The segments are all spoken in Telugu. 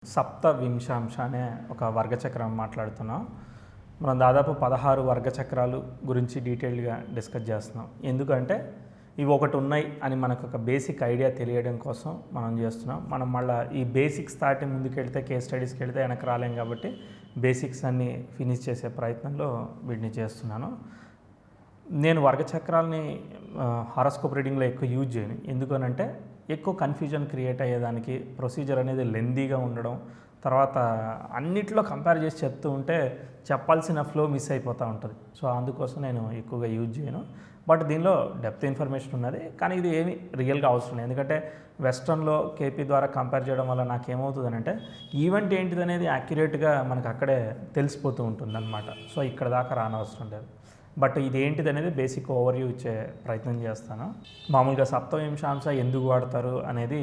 సప్తవింశాంశ అనే ఒక వర్గచక్రం మాట్లాడుతున్నాం. మనం దాదాపు 16 వర్గచక్రాలు గురించి డీటెయిల్డ్గా డిస్కస్ చేస్తున్నాం. ఎందుకంటే ఇవి ఒకటి ఉన్నాయి అని మనకు ఒక బేసిక్ ఐడియా తెలియడం కోసం మనం చేస్తున్నాం. మనం మళ్ళీ ఈ బేసిక్స్ దాటి ముందుకెళ్తే కేస్ స్టడీస్కి వెళ్తే వెనక్కి రాలేం కాబట్టి బేసిక్స్ అన్నీ ఫినిష్ చేసే ప్రయత్నంలో వీటిని చేస్తున్నాను. నేను వర్గచక్రాలని హారోస్కోప్ రీడింగ్లో ఎక్కువ యూజ్ చేయను. ఎందుకనంటే ఎక్కువ కన్ఫ్యూజన్ క్రియేట్ అయ్యేదానికి ప్రొసీజర్ అనేది లెందీగా ఉండడం, తర్వాత అన్నిట్లో కంపేర్ చేసి చెప్తూ ఉంటే చెప్పాల్సిన ఫ్లో మిస్ అయిపోతూ ఉంటుంది. సో అందుకోసం నేను ఎక్కువగా యూజ్ చేయను. బట్ దీనిలో డెప్త్ ఇన్ఫర్మేషన్ ఉన్నది, కానీ ఇది ఏమీ రియల్గా అవసరం లేదు. ఎందుకంటే వెస్ట్రన్లో కేపీ ద్వారా కంపేర్ చేయడం వల్ల నాకేమవుతుంది అంటే ఈవెంట్ ఏంటిది అనేది యాక్యురేట్గా మనకు అక్కడే తెలిసిపోతూ ఉంటుంది అన్నమాట. సో ఇక్కడ దాకా రానవసరం లేదు. బట్ ఇది ఏంటిది అనేది బేసిక్ ఓవర్వ్యూ ఇచ్చే ప్రయత్నం చేస్తాను. మామూలుగా సప్తవింశాంశ ఎందుకు వాడతారు అనేది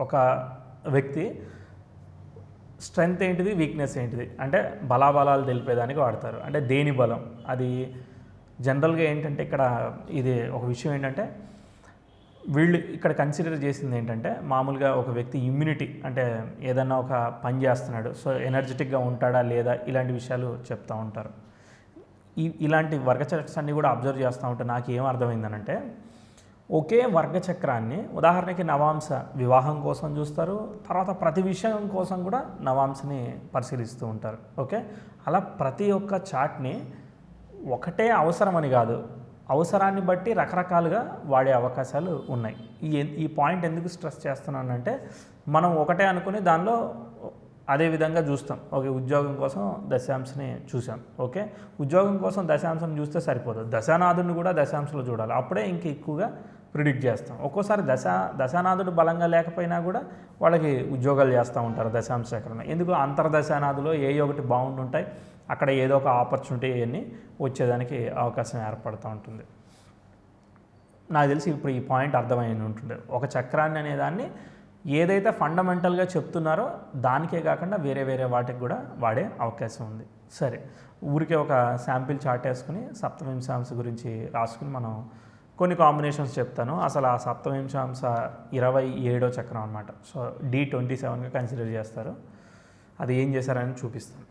ఒక వ్యక్తి స్ట్రెంగ్త్ ఏంటిది, వీక్నెస్ ఏంటిది అంటే బలాబలాలు తెలిపేదానికి వాడతారు. అంటే దేని బలం అది జనరల్గా ఏంటంటే ఇక్కడ ఇది ఒక విషయం ఏంటంటే వీళ్ళు ఇక్కడ కన్సిడర్ చేసింది ఏంటంటే మామూలుగా ఒక వ్యక్తి ఇమ్యూనిటీ అంటే ఏదన్నా ఒక పని చేస్తున్నాడు, సో ఎనర్జెటిక్గా ఉంటాడా లేదా ఇలాంటి విషయాలు చెప్తూ ఉంటారు. ఇలాంటి వర్గచక్రాన్ని అన్నీ కూడా అబ్జర్వ్ చేస్తూ ఉంటే నాకు ఏం అర్థమైందనంటే ఒకే వర్గచక్రాన్ని ఉదాహరణకి నవాంశ వివాహం కోసం చూస్తారు, తర్వాత ప్రతి విషయం కోసం కూడా నవాంశని పరిశీలిస్తూ ఉంటారు. ఓకే, అలా ప్రతి ఒక్క చార్ట్ని ఒకటే అవసరమని కాదు, అవసరాన్ని బట్టి రకరకాలుగా వాడే అవకాశాలు ఉన్నాయి. ఈ పాయింట్ ఎందుకు స్ట్రెస్ చేస్తున్నానంటే మనం ఒకటే అనుకుని దానిలో అదే విధంగా చూస్తాం. ఓకే, ఉద్యోగం కోసం దశాంశని చూసాం. ఓకే, ఉద్యోగం కోసం దశాంశం చూస్తే సరిపోదు, దశానాథుడిని కూడా దశాంశంలో చూడాలి, అప్పుడే ఇంక ఎక్కువగా ప్రిడిక్ట్ చేస్తాం. ఒక్కోసారి దశానాథుడు బలంగా లేకపోయినా కూడా వాళ్ళకి ఉద్యోగాలు చేస్తూ ఉంటారు దశాంశ చక్రంలో. ఎందుకు అంతర్దశానాథులో ఏ ఒకటి బాగుంటుంటాయి, అక్కడ ఏదో ఒక ఆపర్చునిటీ అన్నీ వచ్చేదానికి అవకాశం ఏర్పడుతూ ఉంటుంది. నాకు తెలిసి ఇప్పుడు ఈ పాయింట్ అర్థమైంది ఉంటుంది. ఒక చక్రాన్ని అనేదాన్ని ఏదైతే ఫండమెంటల్గా చెప్తున్నారో దానికే కాకుండా వేరే వేరే వాటికి కూడా వాడే అవకాశం ఉంది. సరే, ఊరికే ఒక శాంపిల్ చార్ట్ వేసుకుని సప్తవింశాంశ గురించి రాసుకుని మనం కొన్ని కాంబినేషన్స్ చెప్తాను. అసలు ఆ సప్తవింశాంశ 27వ చక్రం అనమాట. సో D27గా కన్సిడర్ చేస్తారు. అది ఏం చేశారని చూపిస్తాను.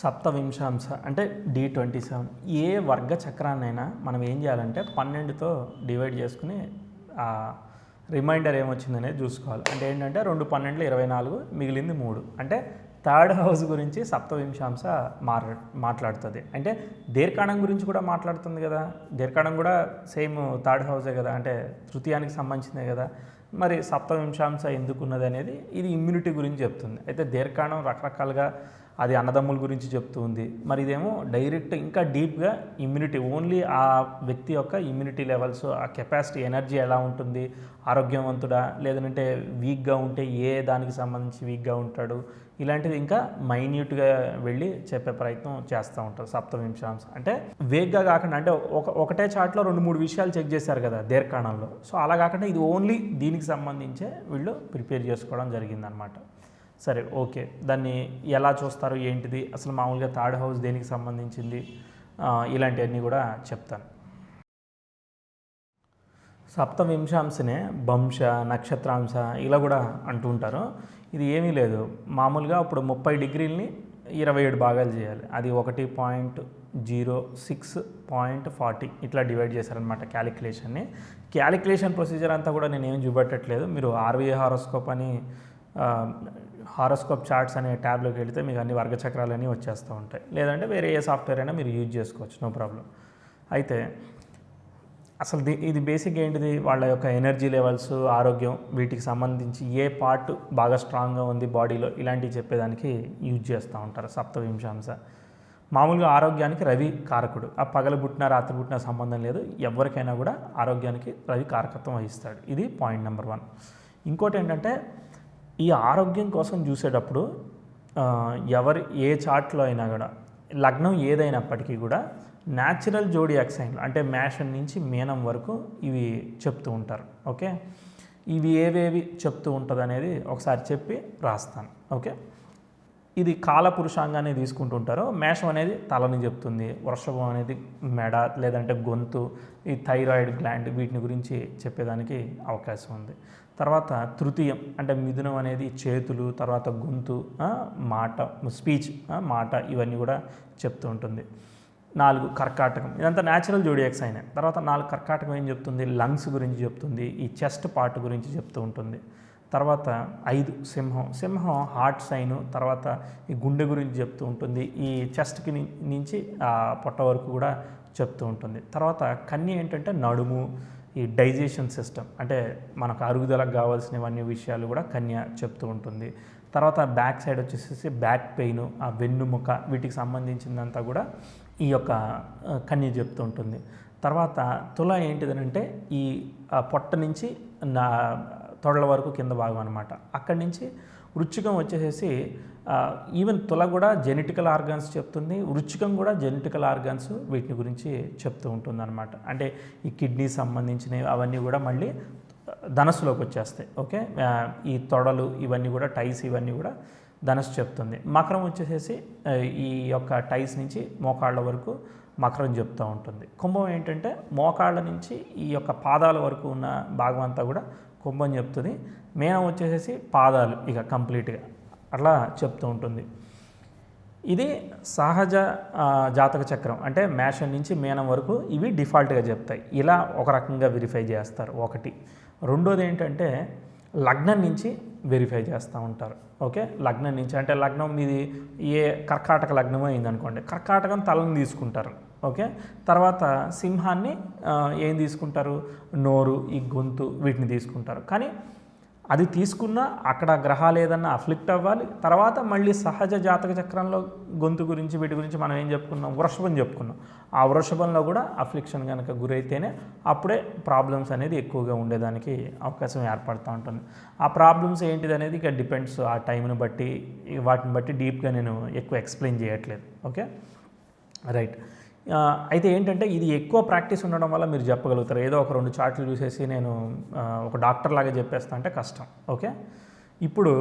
సప్తవింశాంశ అంటే D27. ఏ వర్గ చక్రాన్నైనా మనం ఏం చేయాలంటే 12తో డివైడ్ చేసుకుని రిమైండర్ ఏమొచ్చిందనేది చూసుకోవాలి. అంటే ఏంటంటే 2 12 24, మిగిలింది 3. అంటే థర్డ్ హౌస్ గురించి సప్తవింశాంశ మాట్లాడుతుంది. అంటే దీర్ఘాణం గురించి కూడా మాట్లాడుతుంది కదా, దీర్ఘాణం కూడా సేమ్ థర్డ్ హౌసే కదా, అంటే తృతీయానికి సంబంధించిందే కదా. మరి సప్తవింశాంశ ఎందుకున్నది అనేది ఇది ఇమ్యూనిటీ గురించి చెప్తుంది. అయితే దీర్ఘాణం రకరకాలుగా అది అన్నదమ్ముల గురించి చెప్తూ ఉంది. మరి ఇదేమో డైరెక్ట్ ఇంకా డీప్గా ఇమ్యూనిటీ, ఓన్లీ ఆ వ్యక్తి యొక్క ఇమ్యూనిటీ లెవెల్స్, ఆ కెపాసిటీ, ఎనర్జీ ఎలా ఉంటుంది, ఆరోగ్యవంతుడా లేదంటే వీక్గా ఉంటే ఏ దానికి సంబంధించి వీక్గా ఉంటాడు, ఇలాంటిది ఇంకా మైన్యూట్గా వెళ్ళి చెప్పే ప్రయత్నం చేస్తూ ఉంటారు సప్తవింశాంశ. అంటే వేగ్గా కాకుండా అంటే ఒకటే చార్ట్లో 2-3 విషయాలు చెక్ చేశారు కదా దీర్ఘాణంలో. సో అలా కాకుండా ఇది ఓన్లీ దీనికి సంబంధించే వీళ్ళు ప్రిపేర్ చేసుకోవడం జరిగిందనమాట. సరే, ఓకే, దాన్ని ఎలా చూస్తారు ఏంటిది, అసలు మామూలుగా థర్డ్ హౌస్ దేనికి సంబంధించింది, ఇలాంటివన్నీ కూడా చెప్తాను. సప్తవింశాంశనే వంశ, నక్షత్రాంశ ఇలా కూడా అంటుంటారు. ఇది ఏమీ లేదు, మామూలుగా ఇప్పుడు 30 డిగ్రీలని 27 భాగాలు చేయాలి. అది 1.06.40 ఇట్లా డివైడ్ చేశారనమాట క్యాలిక్యులేషన్ని. క్యాలిక్యులేషన్ ప్రొసీజర్ అంతా కూడా నేను ఏం చూపెట్టట్లేదు. మీరు RVA హారోస్కోప్ అని హారోస్కోప్ చార్ట్స్ అనే ట్యాబ్లోకి వెళితే మీకు అన్ని వర్గచక్రాలన్నీ వచ్చేస్తూ ఉంటాయి. లేదంటే వేరే ఏ సాఫ్ట్వేర్ అయినా మీరు యూజ్ చేసుకోవచ్చు, నో ప్రాబ్లం. అయితే అసలు ఇది బేసిక్ ఏంటిది, వాళ్ళ యొక్క ఎనర్జీ లెవెల్స్, ఆరోగ్యం, వీటికి సంబంధించి ఏ పార్ట్ బాగా స్ట్రాంగ్గా ఉంది బాడీలో ఇలాంటివి చెప్పేదానికి యూజ్ చేస్తూ ఉంటారు సప్తవింశాంశ. మామూలుగా ఆరోగ్యానికి రవి కారకుడు. ఆ పగలు పుట్టిన రాత్రి పుట్టిన సంబంధం లేదు, ఎవరికైనా కూడా ఆరోగ్యానికి రవి కారకత్వం వహిస్తాడు. ఇది పాయింట్ నెంబర్ 1. ఇంకోటి ఏంటంటే ఈ ఆరోగ్యం కోసం చూసేటప్పుడు ఏ చార్ట్లో అయినా కూడా లగ్నం ఏదైనప్పటికీ కూడా న్యాచురల్ జోడియాక్ సైన్లు అంటే మేషం నుంచి మీనం వరకు ఇవి చెప్తూ ఉంటారు. ఓకే, ఇవి ఏవేవి చెప్తూ ఉంటుంది అనేది ఒకసారి చెప్పి రాస్తాను. ఓకే, ఇది కాలపురుషాంగాన్ని తీసుకుంటుంటారు. మేషం అనేది తలని చెప్తుంది, వృషభం అనేది మెడ లేదంటే గొంతు, ఈ థైరాయిడ్ గ్లాండ్ వీటిని గురించి చెప్పేదానికి అవకాశం ఉంది. తర్వాత తృతీయం అంటే మిథునం అనేది చేతులు, తర్వాత గొంతు, మాట, స్పీచ్, మాట ఇవన్నీ కూడా చెప్తూ ఉంటుంది. 4 కర్కాటకం, ఇదంతా న్యాచురల్ జోడియాక్ సైన్. తర్వాత 4 కర్కాటకం ఏం చెప్తుంది, లంగ్స్ గురించి చెప్తుంది, ఈ చెస్ట్ పార్ట్ గురించి చెప్తూ ఉంటుంది. తర్వాత 5 సింహం, సింహం హార్ట్ సైను, తర్వాత ఈ గుండె గురించి చెప్తూ ఉంటుంది, ఈ చెస్ట్కి నుంచి పొట్ట వరకు కూడా చెప్తూ ఉంటుంది. తర్వాత కన్య ఏంటంటే నడుము, ఈ డైజెషన్ సిస్టమ్ అంటే మనకు అరుగుదలకు కావాల్సినవన్నీ విషయాలు కూడా కన్య చెప్తూ ఉంటుంది. తర్వాత బ్యాక్ సైడ్ వచ్చేసి బ్యాక్ పెయిన్, ఆ వెన్నుముక వీటికి సంబంధించిందంతా కూడా ఈ యొక్క కన్య చెప్తూ ఉంటుంది. తర్వాత తుల ఏంటిదనంటే ఈ పొట్ట నుంచి తొడల వరకు కింద భాగం అనమాట. అక్కడి నుంచి వృచ్చికం వచ్చేసేసి ఈవెన్ తుల కూడా జెనెటికల్ ఆర్గాన్స్ చెప్తుంది, వృచ్చికం కూడా జెనెటికల్ ఆర్గాన్స్ వీటిని గురించి చెప్తూ ఉంటుంది అనమాట. అంటే ఈ కిడ్నీ సంబంధించినవి అవన్నీ కూడా మళ్ళీ ధనస్సులోకి వచ్చేస్తాయి. ఓకే, ఈ తొడలు ఇవన్నీ కూడా టైస్ ఇవన్నీ కూడా ధనస్సు చెప్తుంది. మకరం వచ్చేసేసి ఈ యొక్క టైస్ నుంచి మోకాళ్ళ వరకు మకరం చెప్తూ ఉంటుంది. కుంభం ఏంటంటే మోకాళ్ళ నుంచి ఈ యొక్క పాదాల వరకు ఉన్న భాగం అంతా కూడా కుంభం చెప్తుంది. మీనం వచ్చేసేసి పాదాలు ఇక కంప్లీట్గా అట్లా చెప్తూ ఉంటుంది. ఇది సహజ జాతక చక్రం అంటే మేషం నుంచి మీనం వరకు ఇవి డిఫాల్ట్గా చెప్తాయి. ఇలా ఒక రకంగా వెరిఫై చేస్తారు ఒకటి. రెండోది ఏంటంటే లగ్నం నుంచి వెరిఫై చేస్తూ ఉంటారు. ఓకే, లగ్నం నుంచి అంటే లగ్నం మీది ఏ కర్కాటక లగ్నం అయిందనుకోండి, కర్కాటకం తలని తీసుకుంటారు. ఓకే, తర్వాత సింహాన్ని ఏం తీసుకుంటారు, నోరు, ఈ గొంతు వీటిని తీసుకుంటారు. కానీ అది తీసుకున్నా అక్కడ గ్రహాలు ఏదన్నా అఫ్లిక్ట్ అవ్వాలి. తర్వాత మళ్ళీ సహజ జాతక చక్రంలో గొంతు గురించి వీటి గురించి మనం ఏం చెప్పుకున్నాం, వృషభం చెప్పుకున్నాం. ఆ వృషభంలో కూడా అఫ్లిక్షన్ కనుక గురైతేనే అప్పుడే ప్రాబ్లమ్స్ అనేది ఎక్కువగా ఉండేదానికి అవకాశం ఏర్పడుతూ ఉంటుంది. ఆ ప్రాబ్లమ్స్ ఏంటిది అనేది ఇక డిపెండ్స్ ఆ టైంని బట్టి, వాటిని బట్టి డీప్గా నేను ఎక్కువ ఎక్స్ప్లెయిన్ చేయట్లేదు. Okay, right. అయితే ఏంటంటే ఇది ఎక్కువ ప్రాక్టీస్ ఉండడం వల్ల మీరు చెప్పగలుగుతారు. ఏదో ఒక 2 చార్ట్లు చూసేసి నేను ఒక డాక్టర్ లాగా చెప్పేస్తా అంటే కష్టం. ఓకే, ఇప్పుడు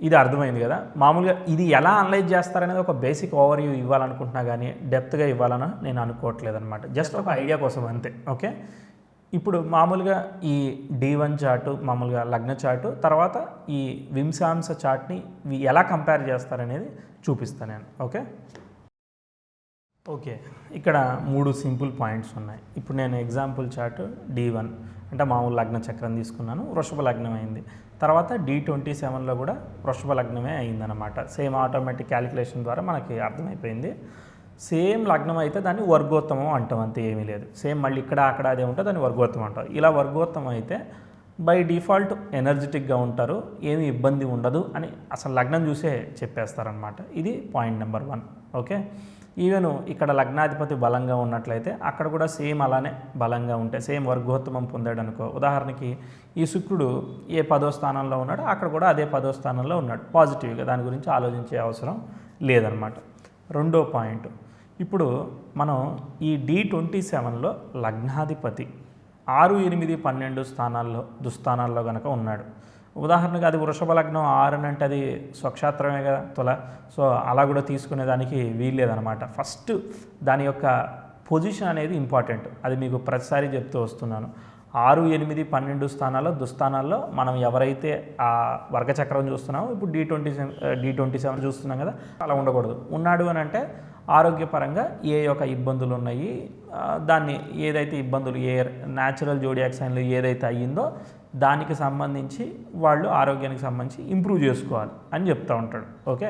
ఇది అర్థమైంది కదా. మామూలుగా ఇది ఎలా అనలైజ్ చేస్తారనేది ఒక బేసిక్ ఓవర్వ్యూ ఇవ్వాలనుకుంటున్నా కానీ డెప్త్గా ఇవ్వాలని నేను అనుకోవట్లేదు అనమాట. జస్ట్ ఒక ఐడియా కోసం అంతే. ఓకే, ఇప్పుడు మామూలుగా ఈ D1 చార్టు, మామూలుగా లగ్న చార్టు, తర్వాత ఈ వింశాంశ చార్ట్ని ఎలా కంపేర్ చేస్తారనేది చూపిస్తాను నేను. ఓకే, ఇక్కడ 3 సింపుల్ పాయింట్స్ ఉన్నాయి. ఇప్పుడు నేను ఎగ్జాంపుల్ చార్ట్ D1 అంటే మామూలు లగ్న చక్రం తీసుకున్నాను, వృషభ లగ్నం అయింది. తర్వాత D27లో కూడా వృషభ లగ్నమే అయిందనమాట. సేమ్ ఆటోమేటిక్ క్యాలిక్యులేషన్ ద్వారా మనకి అర్థమైపోయింది. సేమ్ లగ్నం అయితే దాన్ని వర్గోత్తమం అంటాం, అంతే, ఏమీ లేదు. సేమ్ మళ్ళీ ఇక్కడ అక్కడ అదే ఉంటే దాన్ని వర్గోత్తమం అంటాం. ఇలా వర్గోత్తమం అయితే బై డిఫాల్ట్ ఎనర్జెటిక్గా ఉంటారు, ఏమీ ఇబ్బంది ఉండదు అని అసలు లగ్నం చూసే చెప్పేస్తారనమాట. ఇది పాయింట్ నెంబర్ 1. ఓకే, ఈవెన్ ఇక్కడ లగ్నాధిపతి బలంగా ఉన్నట్లయితే అక్కడ కూడా సేమ్ అలానే బలంగా ఉంటే సేమ్ వర్గోత్తమం పొందాడు అనుకో. ఉదాహరణకి ఈ శుక్రుడు ఏ 10వ స్థానంలో ఉన్నాడో అక్కడ కూడా అదే 10వ స్థానంలో ఉన్నాడు, పాజిటివ్గా, దాని గురించి ఆలోచించే అవసరం లేదనమాట. రెండో పాయింట్, ఇప్పుడు మనం ఈ D27లో లగ్నాధిపతి 6, 8, 12 స్థానాల్లో దుస్థానాల్లో కనుక ఉన్నాడు. ఉదాహరణకు అది వృషభ లగ్నం 6 అంటే అది స్వక్షేత్రమే కదా తుల. సో అలా కూడా తీసుకునేదానికి వీల్లేదనమాట. ఫస్ట్ దాని యొక్క పొజిషన్ అనేది ఇంపార్టెంట్. అది మీకు ప్రతిసారి చెప్తూ వస్తున్నాను. 6, 8, 12 స్థానాల్లో దుస్థానాల్లో మనం ఎవరైతే ఆ వర్గచక్రం చూస్తున్నామో, ఇప్పుడు D27 చూస్తున్నాం కదా, అలా ఉండకూడదు. ఉన్నాడు అని అంటే ఆరోగ్యపరంగా ఏ యొక్క ఇబ్బందులు ఉన్నాయి, దాన్ని ఏదైతే ఇబ్బందులు ఏ న్యాచురల్ జోడియాక్ సైన్లో ఏదైతే అయ్యిందో దానికి సంబంధించి వాళ్ళు ఆరోగ్యానికి సంబంధించి ఇంప్రూవ్ చేసుకోవాలి అని చెప్తూ ఉంటాడు. ఓకే,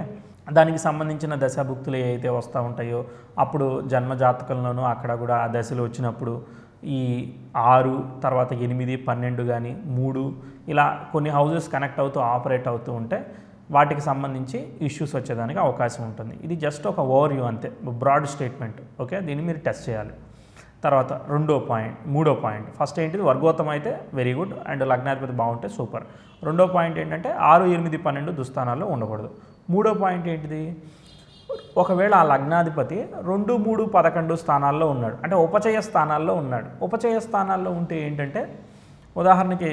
దానికి సంబంధించిన దశాభుక్తులు ఏవైతే వస్తూ ఉంటాయో అప్పుడు జన్మజాతకంలోనూ అక్కడ కూడా ఆ దశలు వచ్చినప్పుడు ఈ 6, తర్వాత 8, 12 కానీ 3 ఇలా కొన్ని హౌజెస్ కనెక్ట్ అవుతూ ఆపరేట్ అవుతూ ఉంటే వాటికి సంబంధించి ఇష్యూస్ వచ్చేదానికి అవకాశం ఉంటుంది. ఇది జస్ట్ ఒక ఓవర్వ్యూ అంతే, బ్రాడ్ స్టేట్మెంట్. ఓకే, దీన్ని మీరు టెస్ట్ చేయాలి. తర్వాత మూడో పాయింట్ ఫస్ట్ ఏంటిది, వర్గోత్తమం అయితే వెరీ గుడ్ అండ్ లగ్నాధిపతి బాగుంటే సూపర్. రెండో పాయింట్ ఏంటంటే 6, 8, 12 దుస్థానాల్లో ఉండకూడదు. మూడో పాయింట్ ఏంటిది, ఒకవేళ ఆ లగ్నాధిపతి 2, 3, 11 స్థానాల్లో ఉన్నాడు అంటే ఉపచయ స్థానాల్లో ఉన్నాడు. ఉపచయ స్థానాల్లో ఉంటే ఏంటంటే ఉదాహరణకి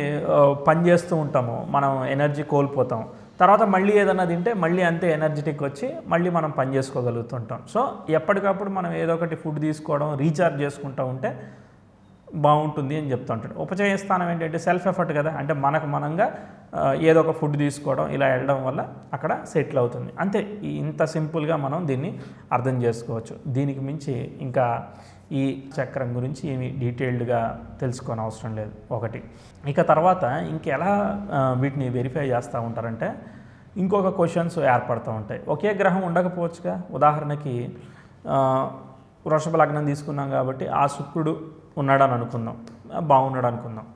పని చేస్తూ ఉంటాము, మనం ఎనర్జీ కోల్పోతాం, తర్వాత మళ్ళీ ఏదన్నా తింటే మళ్ళీ అంతే ఎనర్జెటిక్ వచ్చి మళ్ళీ మనం పని చేసుకోగలుగుతుంటాం. సో ఎప్పటికప్పుడు మనం ఏదో ఒకటి ఫుడ్ తీసుకోవడం, రీఛార్జ్ చేసుకుంటూ ఉంటే బాగుంటుంది అని చెప్తూ ఉంటాడు. ఉపచయ స్థానం ఏంటంటే సెల్ఫ్ ఎఫర్ట్ కదా, అంటే మనకు మనంగా ఏదో ఒక ఫుడ్ తీసుకోవడం, ఇలా వెళ్ళడం వల్ల అక్కడ సెటిల్ అవుతుంది. అంతే, ఇంత సింపుల్గా మనం దీన్ని అర్థం చేసుకోవచ్చు. దీనికి మించి ఇంకా ఈ చక్రం గురించి ఏమి డీటెయిల్డ్గా తెలుసుకోని అవసరం లేదు ఒకటి. ఇక తర్వాత ఇంకెలా వీటిని వెరిఫై చేస్తూ ఉంటారంటే ఇంకొక క్వశ్చన్స్ ఏర్పడుతూ ఉంటాయి. ఒకే గ్రహం ఉండకపోవచ్చుగా. ఉదాహరణకి వృషభ లగ్నం తీసుకున్నాం కాబట్టి ఆ శుక్రుడు ఉన్నాడని అనుకుందాం, బాగున్నాడు అనుకుందాం.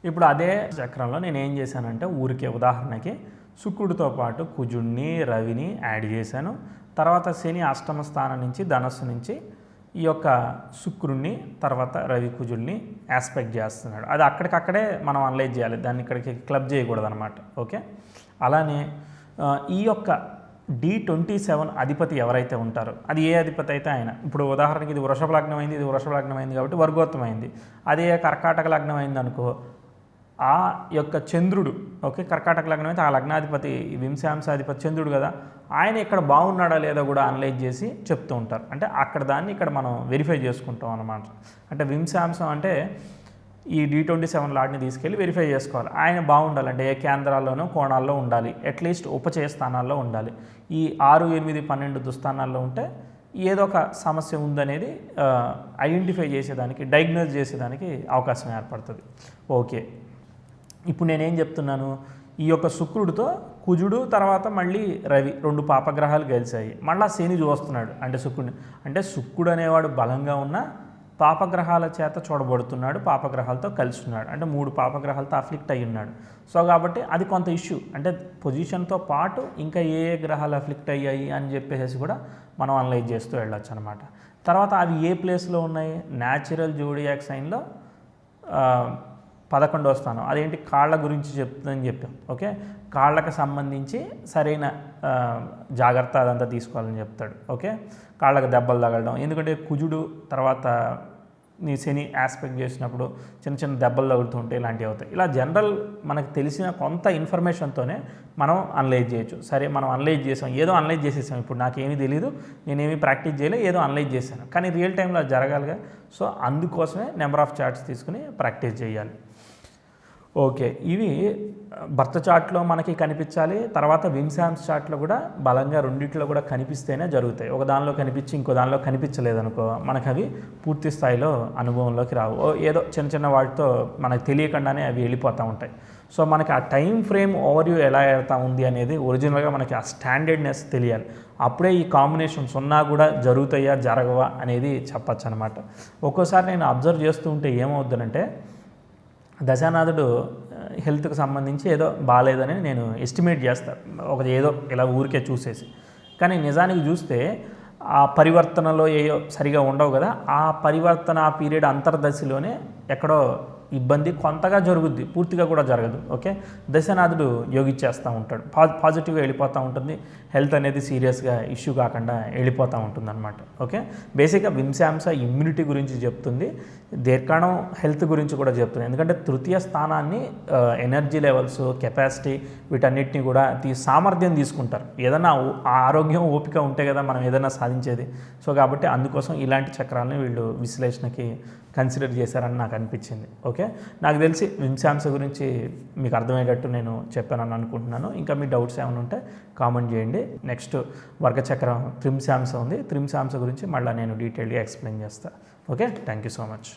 ఇప్పుడు అదే చక్రంలో నేను ఏం చేశానంటే ఊరికే ఉదాహరణకి శుక్రుడితో పాటు కుజుడిని, రవిని యాడ్ చేశాను. తర్వాత శని అష్టమ స్థానం నుంచి ధనస్సు నుంచి ఈ యొక్క శుక్రుడిని తర్వాత రవి కుజుల్ని యాస్పెక్ట్ చేస్తున్నాడు. అది అక్కడికక్కడే మనం అనలైజ్ చేయాలి, దాన్ని ఇక్కడికి క్లబ్ చేయకూడదు అనమాట. ఓకే, అలానే ఈ యొక్క D27 అధిపతి ఎవరైతే ఉంటారో అది ఏ అధిపతి అయితే ఆయన. ఇప్పుడు ఉదాహరణకి ఇది వృషభ లగ్నం అయింది, ఇది వృషభ లగ్నం అయింది కాబట్టి వర్గోత్తమ అయింది. అదే కర్కాటక లగ్నం అయింది అనుకో, ఆ యొక్క చంద్రుడు, ఓకే, కర్కాటక లగ్నం అయితే ఆ లగ్నాధిపతి వింశాంశాధిపతి చంద్రుడు కదా, ఆయన ఇక్కడ బాగున్నాడా లేదా కూడా అనలైజ్ చేసి చెప్తూ ఉంటారు. అంటే అక్కడ దాన్ని ఇక్కడ మనం వెరిఫై చేసుకుంటాం అన్నమాట. అంటే వింశాంశం అంటే ఈ D27 లాడ్ని తీసుకెళ్ళి వెరిఫై చేసుకోవాలి. ఆయన బాగుండాలంటే ఏ కేంద్రాల్లోనూ కోణాల్లో ఉండాలి, అట్లీస్ట్ ఉపచయ స్థానాల్లో ఉండాలి. ఈ 6, 8, 12 దుస్థానాల్లో ఉంటే ఏదో ఒక సమస్య ఉందనేది ఐడెంటిఫై చేసేదానికి, డయాగ్నోజ్ చేసేదానికి అవకాశం ఏర్పడుతుంది. ఓకే, ఇప్పుడు నేనేం చెప్తున్నాను, ఈ యొక్క శుక్రుడితో కుజుడు తర్వాత మళ్ళీ రవి 2 పాపగ్రహాలు గెలిచాయి. మళ్ళీ శని చూస్తున్నాడు అంటే శుక్రుడిని, అంటే శుక్రుడు అనేవాడు బలంగా ఉన్న పాపగ్రహాల చేత చూడబడుతున్నాడు, పాపగ్రహాలతో కలుస్తున్నాడు, అంటే 3 పాపగ్రహాలతో అఫ్లిక్ట్ అయ్యి ఉన్నాడు. సో కాబట్టి అది కొంత ఇష్యూ, అంటే పొజిషన్తో పాటు ఇంకా ఏ గ్రహాలు అఫ్లిక్ట్ అయ్యాయి అని చెప్పేసి కూడా మనం అనలైజ్ చేస్తూ వెళ్ళొచ్చు అనమాట. తర్వాత అవి ఏ ప్లేస్లో ఉన్నాయి, న్యాచురల్ జోడియాక్ సైన్లో 11వ స్థానం. అదేంటి, కాళ్ళ గురించి చెప్తుందని చెప్పాం. ఓకే, కాళ్ళకు సంబంధించి సరైన జాగ్రత్త అదంతా తీసుకోవాలని చెప్తాడు. ఓకే, కాళ్ళకు దెబ్బలు తగలడం, ఎందుకంటే కుజుడు తర్వాత నీ శని ఆస్పెక్ట్ చేసినప్పుడు చిన్న చిన్న దెబ్బలు తగులుతుంటే ఇలాంటివి అవుతాయి. ఇలా జనరల్ మనకు తెలిసిన కొంత ఇన్ఫర్మేషన్తోనే మనం అనలైజ్ చేయొచ్చు. సరే, మనం అనలైజ్ చేసాం, ఏదో అనలైజ్ చేసేసాం, ఇప్పుడు నాకేమీ తెలియదు, నేనేమీ ప్రాక్టీస్ చేయలేదు, ఏదో అనలైజ్ చేశాను, కానీ రియల్ టైంలో అది జరగాలిగా. సో అందుకోసమే నెంబర్ ఆఫ్ చార్ట్స్ తీసుకుని ప్రాక్టీస్ చేయాలి. ఓకే, ఇవి బర్త్ చార్ట్లో మనకి కనిపించాలి, తర్వాత వింశాంశ చార్ట్లో కూడా బలంగా రెండిట్లో కూడా కనిపిస్తేనే జరుగుతాయి. ఒక దానిలో కనిపించి ఇంకో దానిలో కనిపించలేదనుకో మనకు అవి పూర్తి స్థాయిలో అనుభవంలోకి రావు. ఏదో చిన్న చిన్న వాటితో మనకు తెలియకుండానే అవి వెళ్ళిపోతూ ఉంటాయి. సో మనకి ఆ టైం ఫ్రేమ్ ఓవర్వ్యూ ఎలా వెళ్తూ ఉంది అనేది ఒరిజినల్గా మనకి ఆ స్టాండర్డ్నెస్ తెలియాలి. అప్పుడే ఈ కాంబినేషన్స్ ఉన్నా కూడా జరుగుతాయా జరగవా అనేది చెప్పచ్చు అనమాట. ఒక్కోసారి నేను అబ్జర్వ్ చేస్తూ ఉంటే ఏమవుతుందంటే దశానాథుడు హెల్త్కి సంబంధించి ఏదో బాగాలేదని నేను ఎస్టిమేట్ చేస్తాను, ఒకటి ఏదో ఇలా ఊరికే చూసేసి. కానీ నిజానికి చూస్తే ఆ పరివర్తనలో ఏయో సరిగా ఉండవు కదా, ఆ పరివర్తన ఆ పీరియడ్ అంతర్దశలోనే ఎక్కడో ఇబ్బంది కొంతగా జరుగుద్ది, పూర్తిగా కూడా జరగదు. ఓకే, దశనాథుడు యోగిచ్చేస్తూ ఉంటాడు, పాజిటివ్గా వెళ్ళిపోతూ ఉంటుంది, హెల్త్ అనేది సీరియస్గా ఇష్యూ కాకుండా వెళ్ళిపోతూ ఉంటుంది అనమాట. ఓకే, బేసిక్గా వింశాంశ ఇమ్యూనిటీ గురించి చెప్తుంది, దీర్ఘాణం హెల్త్ గురించి కూడా చెప్తుంది. ఎందుకంటే తృతీయ స్థానాన్ని ఎనర్జీ లెవెల్స్, కెపాసిటీ వీటన్నిటిని కూడా సామర్థ్యం తీసుకుంటారు. ఏదైనా ఆరోగ్యం ఓపిక ఉంటే కదా మనం ఏదైనా సాధించేది. సో కాబట్టి అందుకోసం ఇలాంటి చక్రాలని వీళ్ళు విశ్లేషణకి కన్సిడర్ చేశారని నాకు అనిపించింది. ఓకే, నాకు తెలిసి వింశాంశ గురించి మీకు అర్థమయ్యేటట్టు నేను చెప్పానని అనుకుంటున్నాను. ఇంకా మీ డౌట్స్ ఏమైనా ఉంటే కామెంట్ చేయండి. నెక్స్ట్ వర్గచక్రం త్రింశాంశ ఉంది, త్రింశాంశ గురించి మళ్ళీ నేను డీటెయిల్గా ఎక్స్ప్లెయిన్ చేస్తాను. Okay, thank you so much.